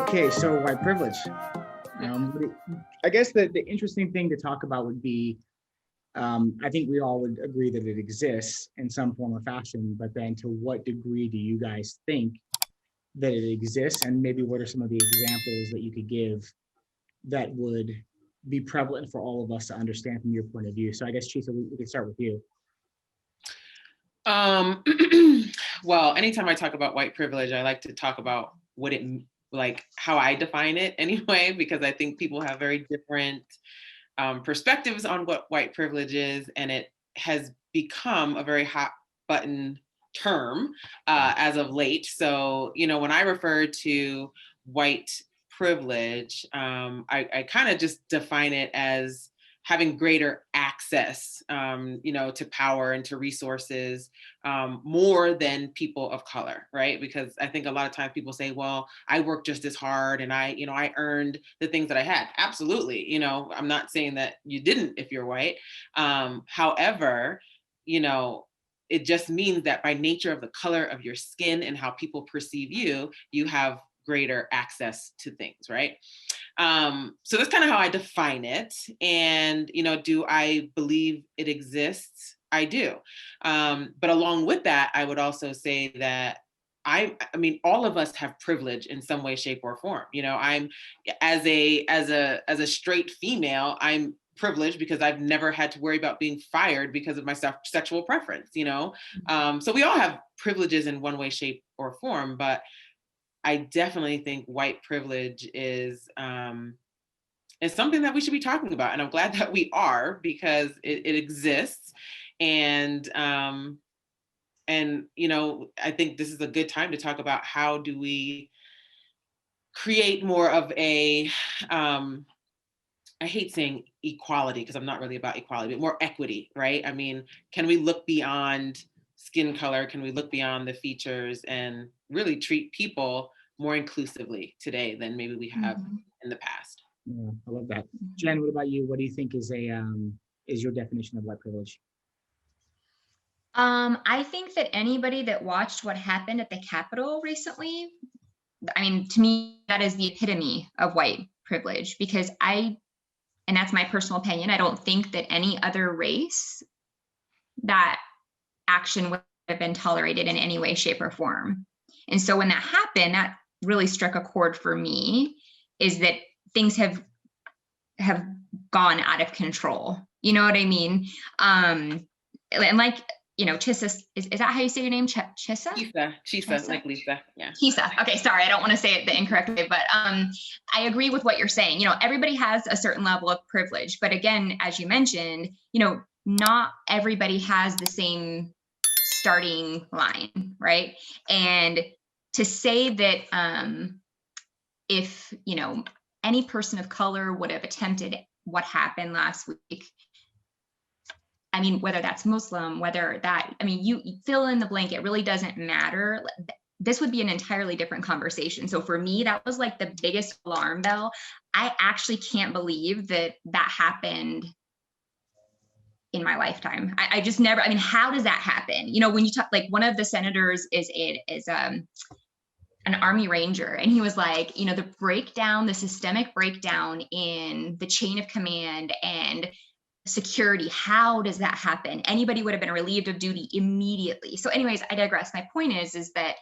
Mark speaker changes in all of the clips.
Speaker 1: Okay, so white privilege. I guess the interesting thing to talk about would be, I think we all would agree that it exists in some form or fashion, but then to what degree do you guys think that it exists? And maybe what are some of the examples that you could give that would be prevalent for all of us to understand from your point of view? So I guess, Chisa, we can start with you.
Speaker 2: Um, well, anytime I talk about white privilege, I like to talk about what it, like how I define it anyway, because I think people have very different perspectives on what white privilege is, and it has become a very hot button term as of late. So, when I refer to white privilege, I kind of just define it as having greater access, to power and to resources more than people of color, right? Because I think a lot of times people say, well, I worked just as hard and I earned the things that I had. Absolutely. I'm not saying that you didn't if you're white. However, it just means that by nature of the color of your skin and how people perceive you, you have greater access to things, right? So that's kind of how I define it. And, do I believe it exists? I do. But along with that, I would also say that I mean, all of us have privilege in some way, shape, or form. I'm as a straight female, I'm privileged because I've never had to worry about being fired because of my sexual preference. So we all have privileges in one way, shape, or form, but I definitely think white privilege is something that we should be talking about, and I'm glad that we are, because it exists, and I think this is a good time to talk about how do we create more of a I hate saying equality because I'm not really about equality, but more equity, right? I mean, can we look beyond skin color? Can we look beyond the features and really treat people more inclusively today than maybe we have in the past?
Speaker 1: Yeah, I love that. Jen, what about you? What do you think is your definition of white privilege?
Speaker 3: I think that anybody that watched what happened at the Capitol recently, I mean, to me, that is the epitome of white privilege, because and that's my personal opinion, I don't think that any other race, that action would have been tolerated in any way, shape, or form. And so when that happened, that really struck a chord for me, is that things have gone out of control. You know what I mean? And like, Chisa, is that how you say your name? Chisa,
Speaker 2: like Lisa. Yeah.
Speaker 3: Chisa. Okay, sorry, I don't want to say it the incorrect way, but I agree with what you're saying. Everybody has a certain level of privilege, but again, as you mentioned, not everybody has the same starting line, right? And to say that if any person of color would have attempted what happened last week, I mean, whether that's Muslim, you fill in the blank, it really doesn't matter. This would be an entirely different conversation. So for me, that was like the biggest alarm bell. I actually can't believe that happened in my lifetime. I just never, how does that happen? When you talk, like, one of the senators is an Army Ranger, and he was like, the systemic breakdown in the chain of command and security, how does that happen? Anybody would have been relieved of duty immediately. So anyways, I digress. My point is that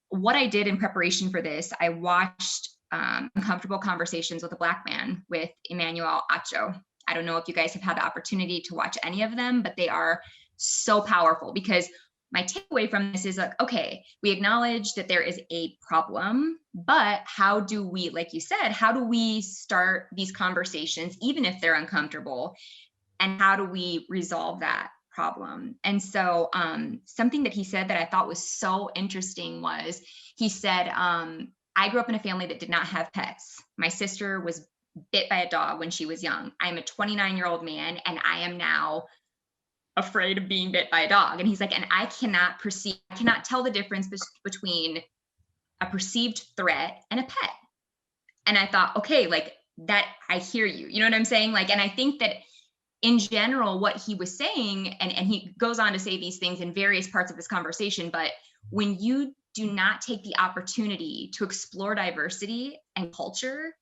Speaker 3: what I did in preparation for this, I watched Uncomfortable Conversations with a Black Man with Emmanuel Acho. I don't know if you guys have had the opportunity to watch any of them, but they are so powerful, because my takeaway from this is like, okay, we acknowledge that there is a problem, but how do we, like you said, how do we start these conversations, even if they're uncomfortable? And how do we resolve that problem? And so something that he said that I thought was so interesting was, he said, I grew up in a family that did not have pets. My sister was bit by a dog when she was young. I'm a 29-year-old man, and I am now afraid of being bit by a dog. And he's like, and I cannot tell the difference between a perceived threat and a pet. And I thought, okay, like that, I hear you. You know what I'm saying? Like, and I think that in general, what he was saying, and he goes on to say these things in various parts of this conversation, but when you do not take the opportunity to explore diversity and culture,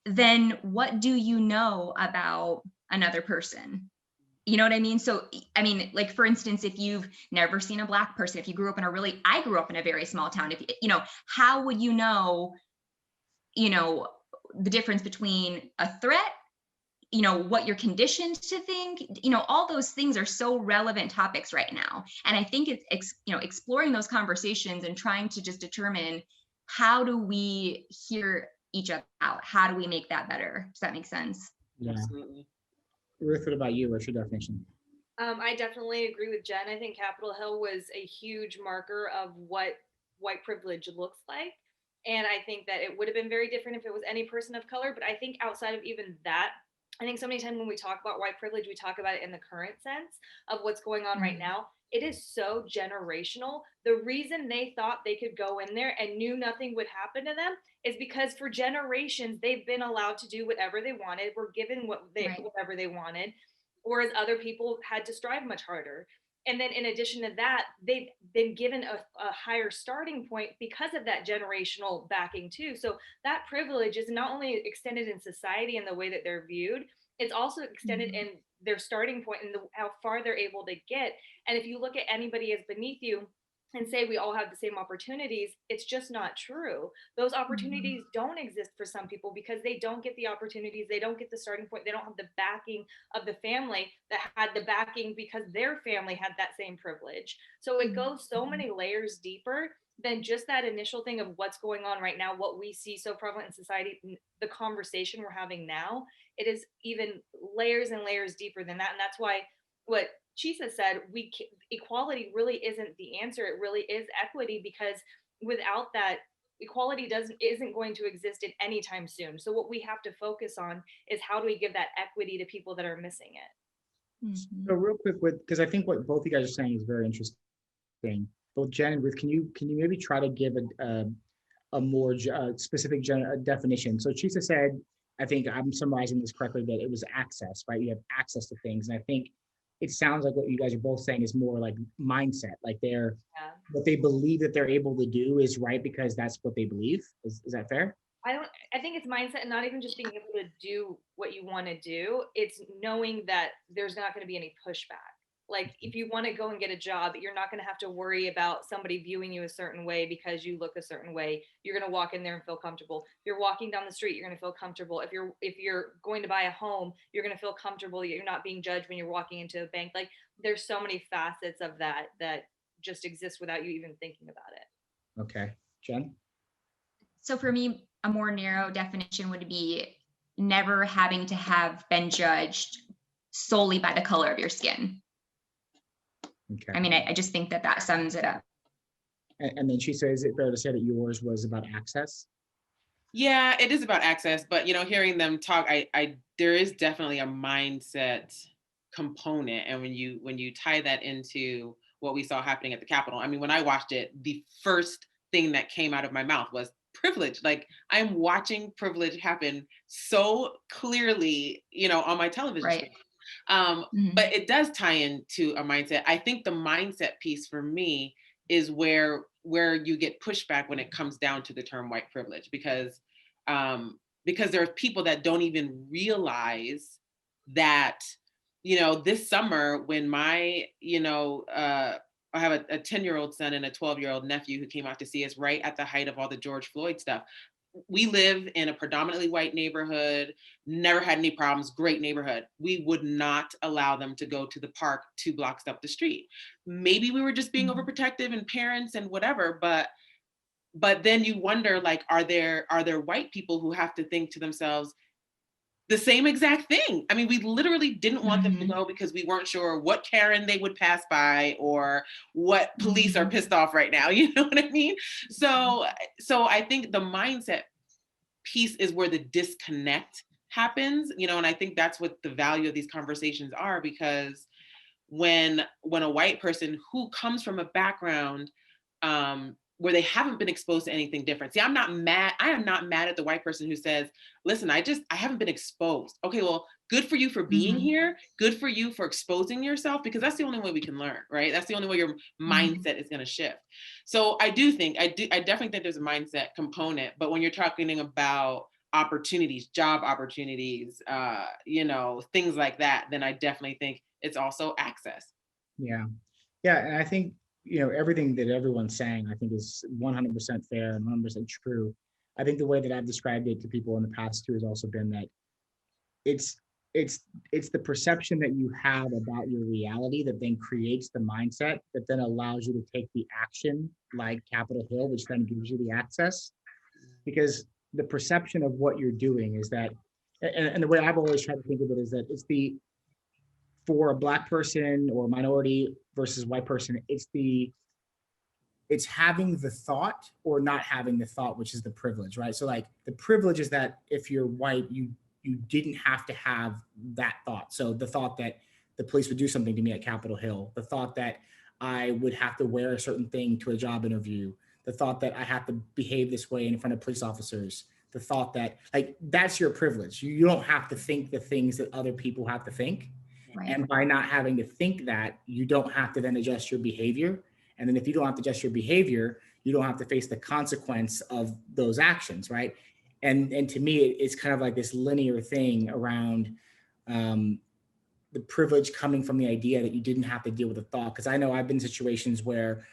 Speaker 3: then what do you know about another person? You know what I mean? So, I mean, like, for instance, if you've never seen a Black person, if you grew up in I grew up in a very small town, if you know, how would you know, the difference between a threat, what you're conditioned to think, all those things are so relevant topics right now. And I think it's exploring those conversations and trying to just determine, how do we hear each other out? How do we make that better? Does that make sense?
Speaker 1: Yeah.
Speaker 2: Absolutely.
Speaker 1: Ruth, what about you? What's your definition?
Speaker 4: I definitely agree with Jen. I think Capitol Hill was a huge marker of what white privilege looks like. And I think that it would have been very different if it was any person of color. But I think outside of even that, I think so many times when we talk about white privilege, we talk about it in the current sense of what's going on right now. It is so generational. The reason they thought they could go in there and knew nothing would happen to them is because for generations, they've been allowed to do whatever they wanted, were given whatever they wanted, whereas other people had to strive much harder. And then in addition to that, they've been given a higher starting point because of that generational backing too. So that privilege is not only extended in society in the way that they're viewed, it's also extended in their starting point and how far they're able to get. And if you look at anybody as beneath you and say we all have the same opportunities, it's just not true. Those opportunities don't exist for some people because they don't get the opportunities, they don't get the starting point, they don't have the backing of the family that had the backing because their family had that same privilege. So it goes so many layers deeper than just that initial thing of what's going on right now, what we see so prevalent in society, the conversation we're having now. It is even layers and layers deeper than that. And that's why what Chisa said, equality really isn't the answer. It really is equity, because without that, equality isn't going to exist in any time soon. So what we have to focus on is how do we give that equity to people that are missing it.
Speaker 1: So real quick, because I think what both you guys are saying is very interesting. Both Jen and Ruth, can you maybe try to give a more specific definition? So Chisa said, I think I'm summarizing this correctly, that it was access, right? You have access to things, and I think it sounds like what you guys are both saying is more like mindset, like what they believe that they're able to do is right because that's what they believe. Is that fair?
Speaker 4: I think it's mindset, and not even just being able to do what you want to do. It's knowing that there's not going to be any pushback. Like if you want to go and get a job, you're not going to have to worry about somebody viewing you a certain way because you look a certain way. You're going to walk in there and feel comfortable. If you're walking down the street, you're going to feel comfortable. If you're going to buy a home, you're going to feel comfortable. You're not being judged when you're walking into a bank. Like there's so many facets of that just exist without you even thinking about it.
Speaker 1: Okay, Jen?
Speaker 3: So for me, a more narrow definition would be never having to have been judged solely by the color of your skin.
Speaker 1: Okay.
Speaker 3: I mean, I just think that sums it up.
Speaker 1: And then she says, is it fair to say that yours was about access?
Speaker 2: Yeah, it is about access, but hearing them talk, there is definitely a mindset component. And when you tie that into what we saw happening at the Capitol, I mean, when I watched it, the first thing that came out of my mouth was privilege. Like I'm watching privilege happen so clearly, on my television screen. But it does tie into a mindset. I think the mindset piece for me is where you get pushback when it comes down to the term white privilege, because there are people that don't even realize that, this summer when my, I have a 10-year-old son and a 12-year-old nephew who came out to see us right at the height of all the George Floyd stuff. We live in a predominantly white neighborhood, never had any problems, great neighborhood. We would not allow them to go to the park 2 blocks up the street. Maybe we were just being overprotective and parents and whatever, but then you wonder, like, are there white people who have to think to themselves the same exact thing? I mean, we literally didn't want them to go because we weren't sure what Karen they would pass by or what police are pissed off right now. You know what I mean? So I think the mindset piece is where the disconnect happens, and I think that's what the value of these conversations are, because when a white person who comes from a background where they haven't been exposed to anything different. See, I am not mad at the white person who says, listen, I haven't been exposed. Okay, well, good for you for being
Speaker 3: Mhm.
Speaker 2: here, good for you for exposing yourself, because that's the only way we can learn, right? That's the only way your mindset is going to shift. So I definitely think there's a mindset component, but when you're talking about opportunities, job opportunities, things like that, then I definitely think it's also access.
Speaker 1: Yeah. Yeah. And I think, everything that everyone's saying, I think is 100% fair and 100% true. I think the way that I've described it to people in the past too has also been that it's it's it's the perception that you have about your reality that then creates the mindset that then allows you to take the action like Capitol Hill, which then gives you the access. Because the perception of what you're doing is that, and the way I've always tried to think of it is that for a black person or minority versus white person, it's having the thought or not having the thought, which is the privilege, right? So like the privilege is that if you're white, you didn't have to have that thought. So the thought that the police would do something to me at Capitol Hill, the thought that I would have to wear a certain thing to a job interview, the thought that I have to behave this way in front of police officers, the thought that like that's your privilege. You don't have to think the things that other people have to think.
Speaker 3: Right.
Speaker 1: And by not having to think that, you don't have to then adjust your behavior. And then if you don't have to adjust your behavior, you don't have to face the consequence of those actions, right? And to me, it's kind of like this linear thing around um, the privilege coming from the idea that you didn't have to deal with the thought. Because I know I've been in situations where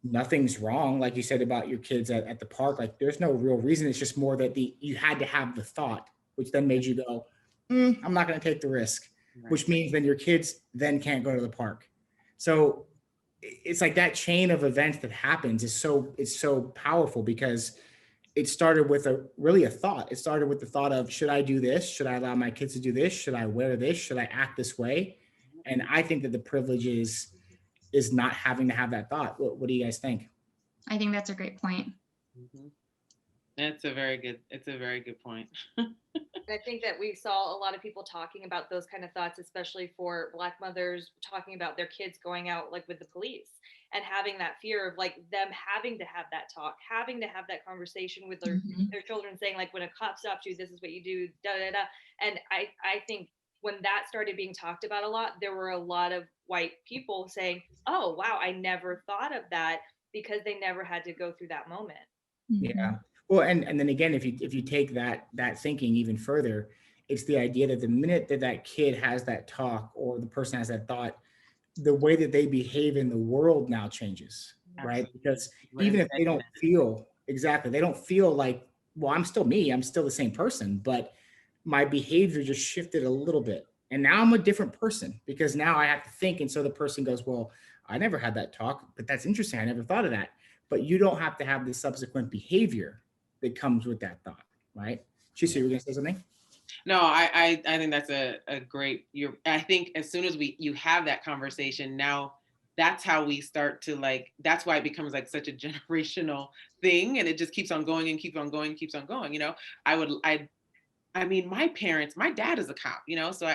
Speaker 1: nothing's wrong, like you said about your kids at the park. Like there's no real reason. It's just more that you had to have the thought, which then made you go, I'm not going to take the risk,
Speaker 2: Right.
Speaker 1: which means then your kids then can't go to the park. So it's like that chain of events that happens it's so powerful because it started with a thought. It started with the thought of, should I do this? Should I allow my kids to do this? Should I wear this? Should I act this way? And I think that the privilege is not having to have that thought. What do you guys think?
Speaker 3: I think that's a great point.
Speaker 2: Mhm. It's a very good point.
Speaker 4: And I think that we saw a lot of people talking about those kind of thoughts, especially for Black mothers talking about their kids going out like with the police and having that fear of like them having to have that talk, having to have that conversation with
Speaker 3: Mhm.
Speaker 4: their children, saying like, when a cop stops you, this is what you do, da da da. And I think when that started being talked about a lot, there were a lot of white people saying, "Oh wow, I never thought of that," because they never had to go through that moment.
Speaker 1: Yeah.
Speaker 3: Mhm.
Speaker 1: Well, and then again, if you take that thinking even further, it's the idea that the minute that that kid has that talk or the person has that thought, the way that they behave in the world now changes, right?
Speaker 2: Absolutely.
Speaker 1: Because
Speaker 2: We're
Speaker 1: even if they
Speaker 2: embedded in
Speaker 1: don't feel exactly, they don't feel like, well, I'm still me, I'm still the same person, but my behavior just shifted a little bit. And now I'm a different person because now I have to think. And so the person goes, well, I never had that talk, but that's interesting. I never thought of that. But you don't have to have the subsequent behavior that comes with that thought, right? Shisa, you were going to say something?
Speaker 2: No, I think that's a great, I think as soon as you have that conversation, now that's how we start to like, that's why it becomes like such a generational thing, and it just keeps on going and keeps on going, keeps on going. I mean, my dad is a cop, so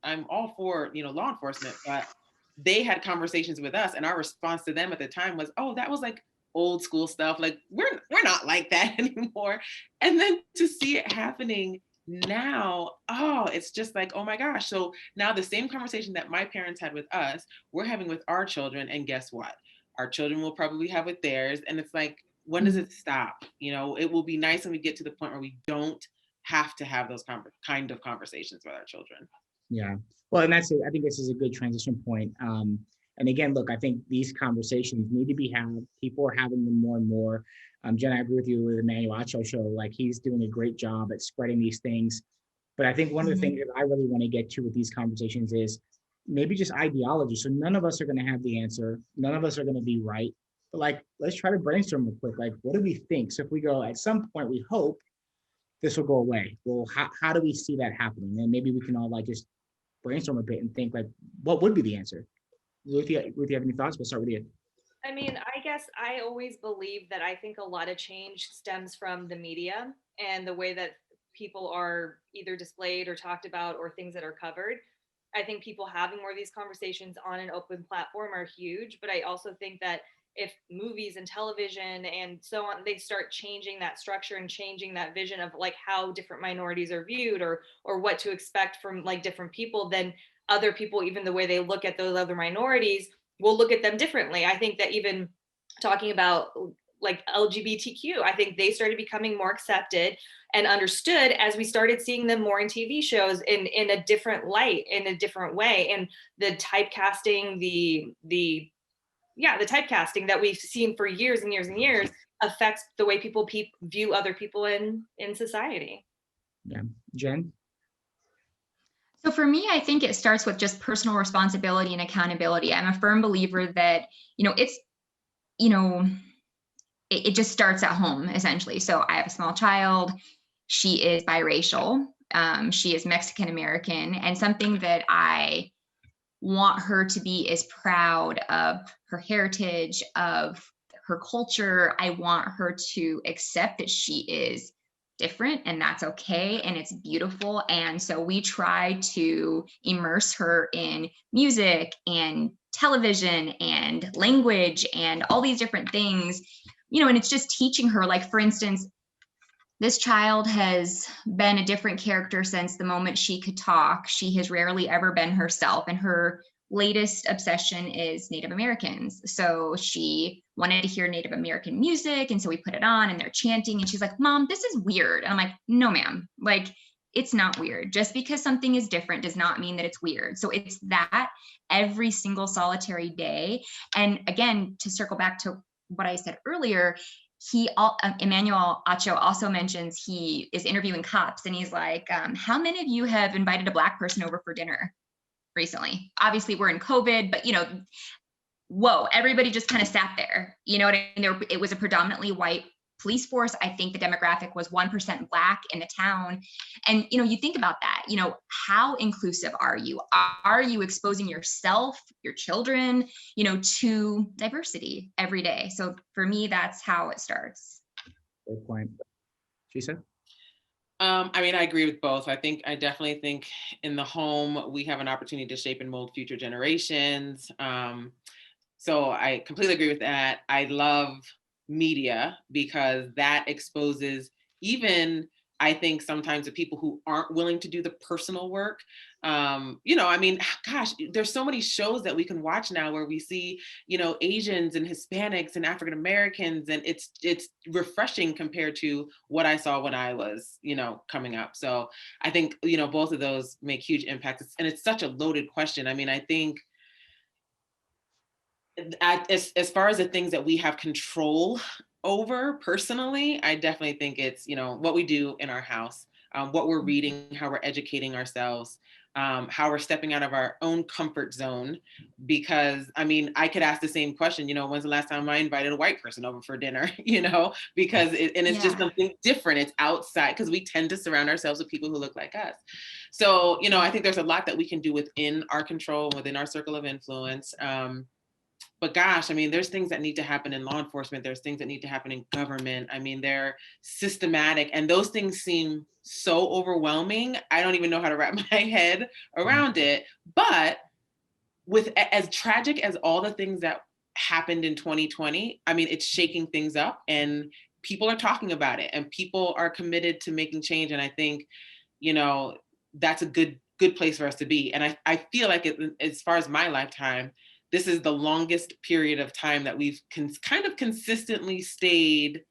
Speaker 2: I'm all for, law enforcement, but they had conversations with us, and our response to them at the time was, oh, that was like old school stuff. Like we're not like that anymore. And then to see it happening now, oh, it's just like, oh my gosh. So now the same conversation that my parents had with us, we're having with our children. And guess what? Our children will probably have with theirs. And it's like, when does it stop? It will be nice when we get to the point where we don't have to have those kind of conversations with our children.
Speaker 1: Yeah. Well, and that's it. I think this is a good transition point. And again, look, I think these conversations need to be had. People are having them more and more. Jen, I agree with you with Emmanuel Acho show. Like he's doing a great job at spreading these things. But I think one of the things
Speaker 3: Mhm.
Speaker 1: that I really want to get to with these conversations is maybe just ideology. So none of us are going to have the answer. None of us are going to be right. But like, let's try to brainstorm real quick. Like, what do we think? So if we go at some point, we hope this will go away. Well, how do we see that happening? And maybe we can all like just brainstorm a bit and think like, what would be the answer? Ruth, you have any thoughts? We'll start with you.
Speaker 4: I mean, I guess I always believe that I think a lot of change stems from the media and the way that people are either displayed or talked about or things that are covered. I think people having more of these conversations on an open platform are huge, but I also think that movies and television and so on, they start changing that structure and changing that vision of like how different minorities are viewed, or what to expect from like different people, then other people, even the way they look at those other minorities, will look at them differently. I think that even talking about like LGBTQ, I think they started becoming more accepted and understood as we started seeing them more in TV shows in a different light, in a different way. And the typecasting, the typecasting that we've seen for years and years and years affects the way people view other people in society.
Speaker 1: Yeah. Jen?
Speaker 3: So for me, I think it starts with just personal responsibility and accountability. I'm a firm believer that, it's, it just starts at home, essentially. So I have a small child. She is biracial. She is Mexican American. And something that I want her to be is proud of her heritage, of her culture. I want her to accept that she is different, and that's okay, and it's beautiful. And so we try to immerse her in music and television and language and all these different things, and it's just teaching her, like, for instance, this child has been a different character since the moment she could talk. She has rarely ever been herself, and her latest obsession is Native Americans. So she wanted to hear Native American music, and so we put it on and they're chanting, and she's like, "Mom, this is weird." And I'm like, "No, ma'am, like, it's not weird. Just because something is different does not mean that it's weird." So it's that every single solitary day. And again, to circle back to what I said earlier, Emmanuel Acho also mentions he is interviewing cops, and he's like, "How many of you have invited a Black person over for dinner recently?" Obviously we're in COVID, but whoa, everybody just kind of sat there. You know what I mean? It was a predominantly white police force. I think the demographic was 1% Black in the town. And, you think about that, how inclusive are you? Are you exposing yourself, your children, to diversity every day? So for me, that's how it starts.
Speaker 1: Good point. Shisa?
Speaker 2: I agree with both. I definitely think in the home, we have an opportunity to shape and mold future generations. So I completely agree with that. I love media because that exposes even, I think, sometimes the people who aren't willing to do the personal work. Gosh, there's so many shows that we can watch now where we see, Asians and Hispanics and African Americans, and it's refreshing compared to what I saw when I was, coming up. So I think, both of those make huge impacts, and it's such a loaded question. I think as far as the things that we have control over personally, I definitely think it's, what we do in our house, what we're reading, how we're educating ourselves, how we're stepping out of our own comfort zone. Because I could ask the same question, when's the last time I invited a white person over for dinner, because it's just something different. It's outside, because we tend to surround ourselves with people who look like us. So, I think there's a lot that we can do within our control, within our circle of influence. But gosh, there's things that need to happen in law enforcement. There's things that need to happen in government. They're systematic, and those things seem so overwhelming. I don't even know how to wrap my head around it. But with as tragic as all the things that happened in 2020, it's shaking things up, and people are talking about it, and people are committed to making change. And I think, that's a good place for us to be. And I feel like as far as my lifetime, this is the longest period of time that we've kind of consistently stayed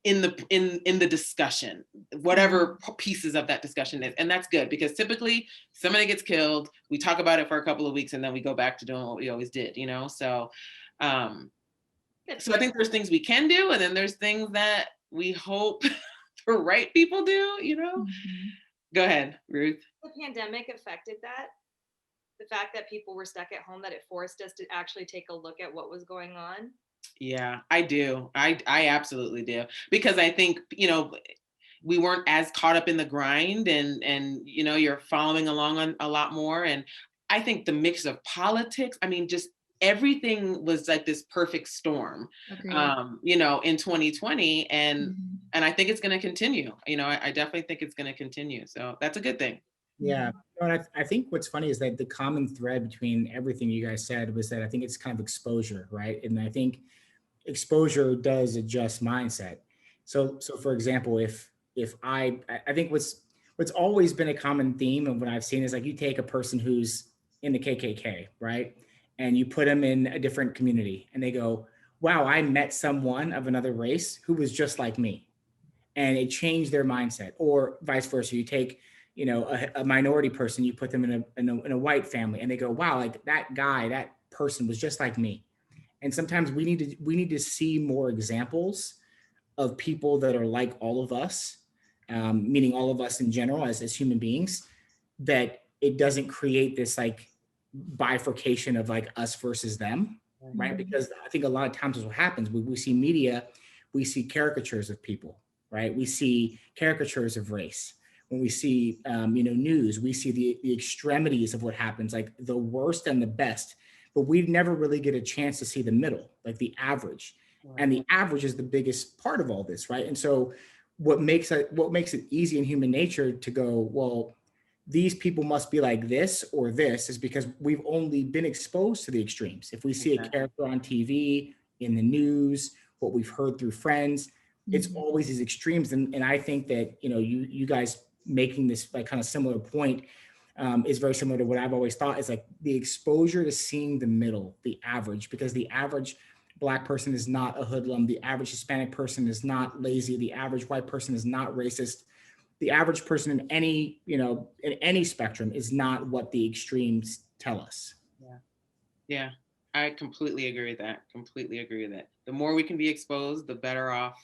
Speaker 2: in the discussion, whatever pieces of that discussion is. And that's good, because typically somebody gets killed, we talk about it for a couple of weeks, and then we go back to doing what we always did, So I think there's things we can do, and then there's things that we hope the right people do, Go ahead, Ruth.
Speaker 4: The pandemic affected that. The fact that people were stuck at home, that it forced us to actually take a look at what was going on.
Speaker 2: Yeah, I do. I absolutely do. Because I think, we weren't as caught up in the grind, and you're following along on a lot more. And I think the mix of politics, just everything was like this perfect storm, in 2020. And I think it's going to continue. I definitely think it's going to continue. So that's a good thing.
Speaker 1: Yeah. And I think what's funny is that the common thread between everything you guys said was that I think it's kind of exposure, right? And I think exposure does adjust mindset. So for example, if I think what's always been a common theme of what I've seen is like you take a person who's in the KKK, right? And you put them in a different community and they go, wow, I met someone of another race who was just like me. And it changed their mindset. Or vice versa. You take, a minority person, you put them in a white family and they go, wow, like that guy, that person was just like me. And sometimes we need to see more examples of people that are like all of us, meaning all of us in general as human beings, that it doesn't create this like bifurcation of like us versus them, right? Because I think a lot of times what happens, we see media, we see caricatures of people, right? We see caricatures of race. When we see, news, we see the extremities of what happens, like the worst and the best, but we never really get a chance to see the middle, like the average. And the average is the biggest part of all this, right? And so what makes it easy in human nature to go, well, these people must be like this or this is because we've only been exposed to the extremes. If we see a character on TV, in the news, what we've heard through friends, it's always these extremes. And I think that, you guys making this like kind of similar point is very similar to what I've always thought is like the exposure to seeing the middle, the average, because the average Black person is not a hoodlum. The average Hispanic person is not lazy. The average white person is not racist. The average person in any spectrum is not what the extremes tell us.
Speaker 2: Yeah, I completely agree with that. The more we can be exposed, the better off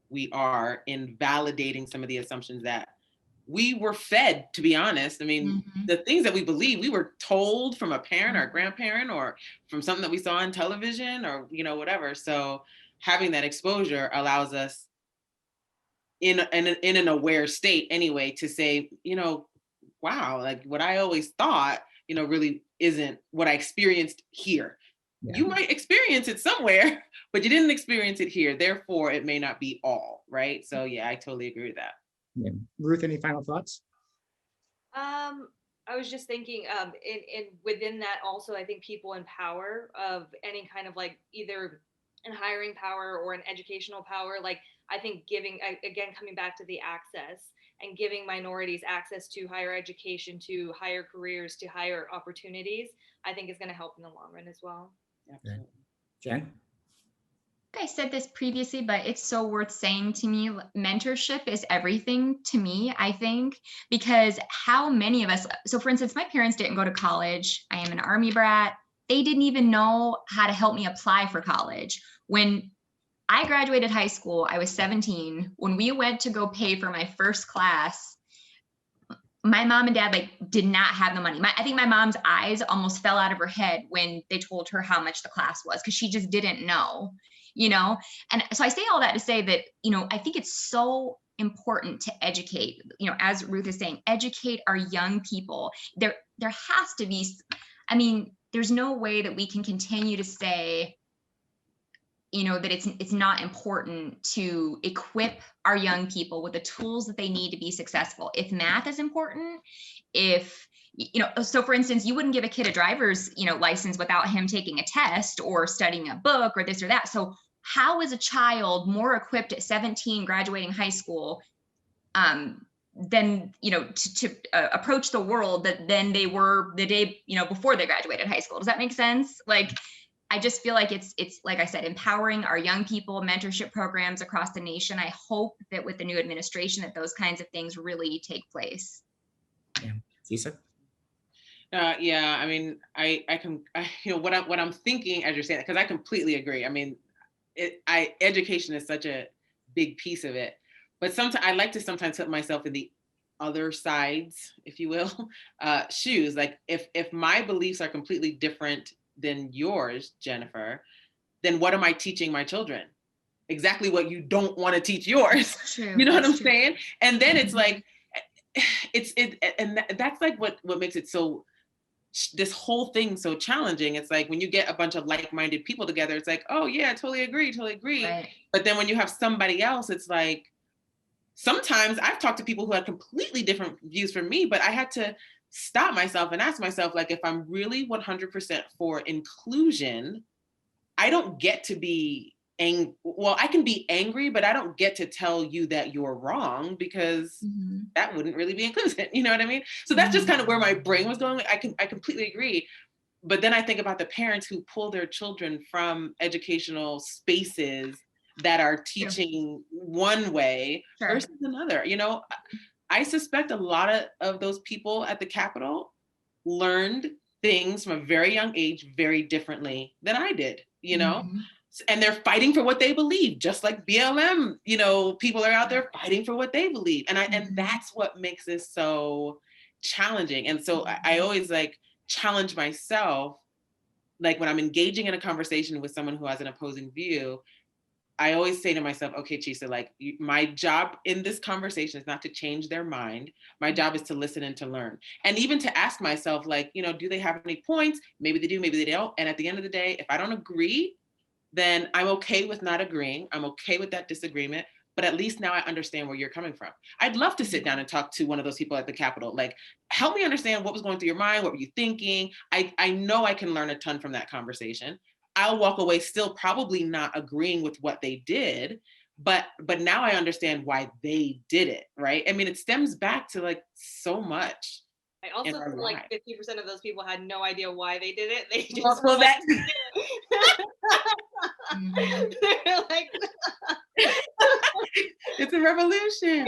Speaker 2: we are in validating some of the assumptions that we were fed, to be honest. I mean, the things that we believe, we were told from a parent or a grandparent or from something that we saw on television or, whatever. So having that exposure allows us in an aware state anyway to say, wow, like what I always thought, really isn't what I experienced here.
Speaker 1: Yeah.
Speaker 2: You might experience it somewhere, but you didn't experience it here. Therefore, it may not be all, right? So yeah, I totally agree with that.
Speaker 1: Yeah. Ruth, any final thoughts?
Speaker 4: I was just thinking, in within that also, I think people in power of any kind of like either in hiring power or an educational power, like I think giving, again, coming back to the access and giving minorities access to higher education, to higher careers, to higher opportunities, I think is going to help in the long run as well.
Speaker 2: Absolutely.
Speaker 1: Jen?
Speaker 3: I said this previously, but it's so worth saying to me. Mentorship is everything to me, I think, because how many of us, so for instance, my parents didn't go to college. I am an Army brat. They didn't even know how to help me apply for college. When I graduated high school, I was 17. When we went to go pay for my first class, my mom and dad did not have the money. I think my mom's eyes almost fell out of her head when they told her how much the class was, because she just didn't know. And so I say all that to say that, I think it's so important to educate, as Ruth is saying, educate our young people. There has to be, there's no way that we can continue to say, that it's not important to equip our young people with the tools that they need to be successful. If math is important, so for instance, you wouldn't give a kid a driver's, license without him taking a test or studying a book or this or that. So how is a child more equipped at 17 graduating high school than, to approach the world than they were the day, before they graduated high school? Does that make sense? I just feel like it's like I said, empowering our young people, mentorship programs across the nation. I hope that with the new administration that those kinds of things really take place.
Speaker 1: Yeah. Lisa?
Speaker 2: Yeah, what I'm thinking as you're saying, because I completely agree. Education is such a big piece of it, but sometimes I like to sometimes put myself in the other sides, if you will, shoes. Like if my beliefs are completely different than yours, Jennifer, then what am I teaching my children? Exactly what you don't want to teach yours.
Speaker 3: True,
Speaker 2: you know what I'm
Speaker 3: true.
Speaker 2: saying? And then it's like, that's like what makes it so, this whole thing so challenging. It's like when you get a bunch of like-minded people together, it's like, oh yeah, totally agree.
Speaker 3: Right.
Speaker 2: But then when you have somebody else, it's like, sometimes I've talked to people who had completely different views from me, but I had to stop myself and ask myself, like, if I'm really 100% for inclusion, I don't get to be well, I can be angry, but I don't get to tell you that you're wrong, because that wouldn't really be inclusive. You know what I mean? So that's just kind of where my brain was going. I completely agree. But then I think about the parents who pull their children from educational spaces that are teaching one way versus another. You know, I suspect a lot of those people at the Capitol learned things from a very young age very differently than I did, you know? And they're fighting for what they believe, just like BLM, you know, people are out there fighting for what they believe. And that's what makes this so challenging. And so I always like challenge myself, like when I'm engaging in a conversation with someone who has an opposing view, I always say to myself, okay, Chisa, like my job in this conversation is not to change their mind. My job is to listen and to learn. And even to ask myself, like, you know, do they have any points? Maybe they do, maybe they don't. And at the end of the day, if I don't agree, then I'm okay with not agreeing. I'm okay with that disagreement. But at least now I understand where you're coming from. I'd love to sit down and talk to one of those people at the Capitol. Like, help me understand what was going through your mind. What were you thinking? I know I can learn a ton from that conversation. I'll walk away still probably not agreeing with what they did, but now I understand why they did it, right? I mean, it stems back to like so much.
Speaker 4: I also feel like 50% of those people had no idea why they did it. They just
Speaker 2: well, that
Speaker 4: they're like,
Speaker 2: it's a revolution.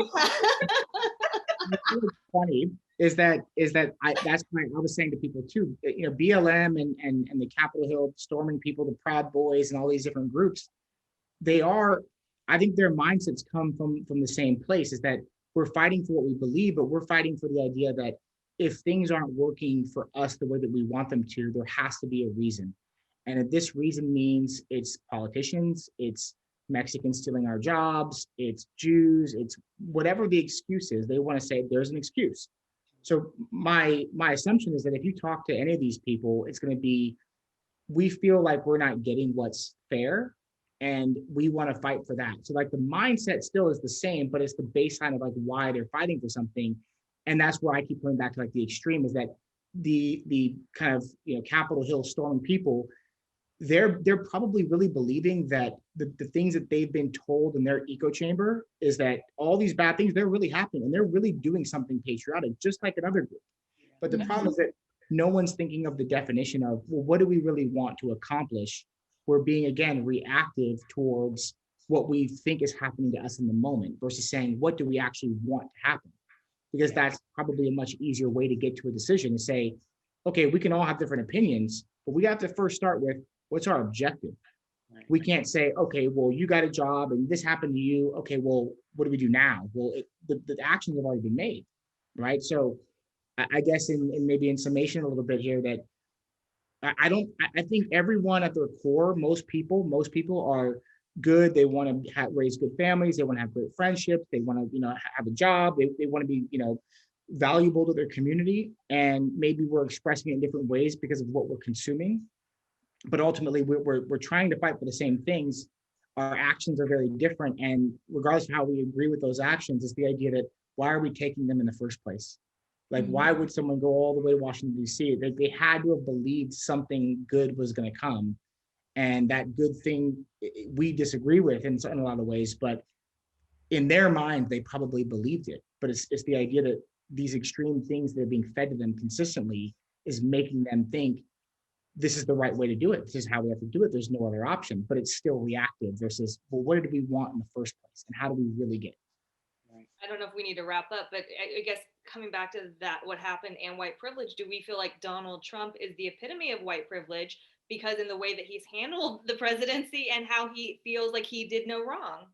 Speaker 1: What's funny is that that's why I was saying to people too, you know, BLM and the Capitol Hill storming people, the Proud Boys and all these different groups, they are, I think their mindsets come from the same place, is that we're fighting for what we believe, but we're fighting for the idea that if things aren't working for us the way that we want them to, there has to be a reason. And if this reason means it's politicians, it's Mexicans stealing our jobs, it's Jews, it's whatever the excuse is, they want to say there's an excuse. So my assumption is that if you talk to any of these people, it's going to be, we feel like we're not getting what's fair and we want to fight for that. So like the mindset still is the same, but it's the baseline of like why they're fighting for something. And that's where I keep going back to like the extreme, is that the kind of, you know, Capitol Hill storming people, they're probably really believing that the things that they've been told in their echo chamber is that all these bad things, they're really happening and they're really doing something patriotic, just like another group. But the problem is that no one's thinking of the definition of, well, what do we really want to accomplish? We're being, again, reactive towards what we think is happening to us in the moment versus saying, what do we actually want to happen? Because that's probably a much easier way to get to a decision, to say, okay, we can all have different opinions, but we have to first start with, what's our objective? We can't say, okay, well, you got a job and this happened to you. Okay, well, what do we do now? Well, the actions have already been made, right? So I guess in maybe in summation a little bit here, that I think everyone at their core, most people are good. They want to raise good families. They want to have great friendships. They want to, you know, have a job. They want to be, you know, valuable to their community. And maybe we're expressing it in different ways because of what we're consuming. But ultimately, we're trying to fight for the same things. Our actions are very different. And regardless of how we agree with those actions, it's the idea that why are we taking them in the first place? Like, why would someone go all the way to Washington, D.C.? They had to have believed something good was going to come. And that good thing we disagree with in a lot of ways, but in their mind, they probably believed it. But it's the idea that these extreme things that are being fed to them consistently is making them think this is the right way to do it. This is how we have to do it. There's no other option, but it's still reactive versus, well, what did we want in the first place? And how do we really get it?
Speaker 4: I don't know if we need to wrap up, but I guess coming back to that, what happened and white privilege, do we feel like Donald Trump is the epitome of white privilege because in the way that he's handled the presidency and how he feels like he did no wrong?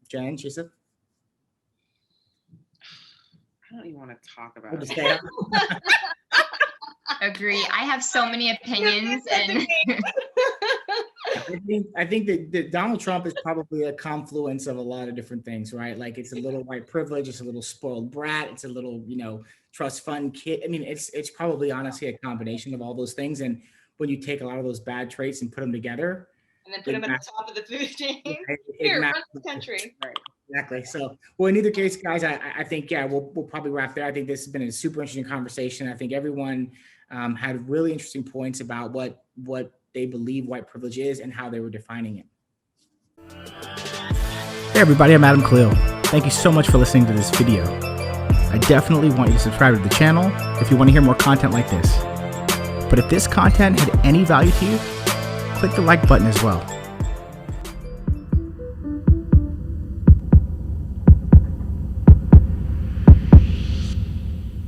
Speaker 1: Jen, Chisa?
Speaker 2: I don't even want to talk about it.
Speaker 3: Agree. I have so many opinions, and
Speaker 1: I think that Donald Trump is probably a confluence of a lot of different things, right? Like, it's a little white privilege, it's a little spoiled brat, it's a little, you know, trust fund kid. I mean, it's probably honestly a combination of all those things. And when you take a lot of those bad traits and put them together,
Speaker 4: and then put them at the top of the food chain.
Speaker 1: It
Speaker 4: Here, run
Speaker 1: matters.
Speaker 4: the country.
Speaker 1: Right. Exactly. So, well, in either case, guys, I think, yeah, we'll probably wrap there. I think this has been a super interesting conversation. I think everyone had really interesting points about what they believe white privilege is and how they were defining it.
Speaker 5: Hey everybody, I'm Adam Khalil. Thank you so much for listening to this video. I definitely want you to subscribe to the channel if you want to hear more content like this. But if this content had any value to you, click the like button as well.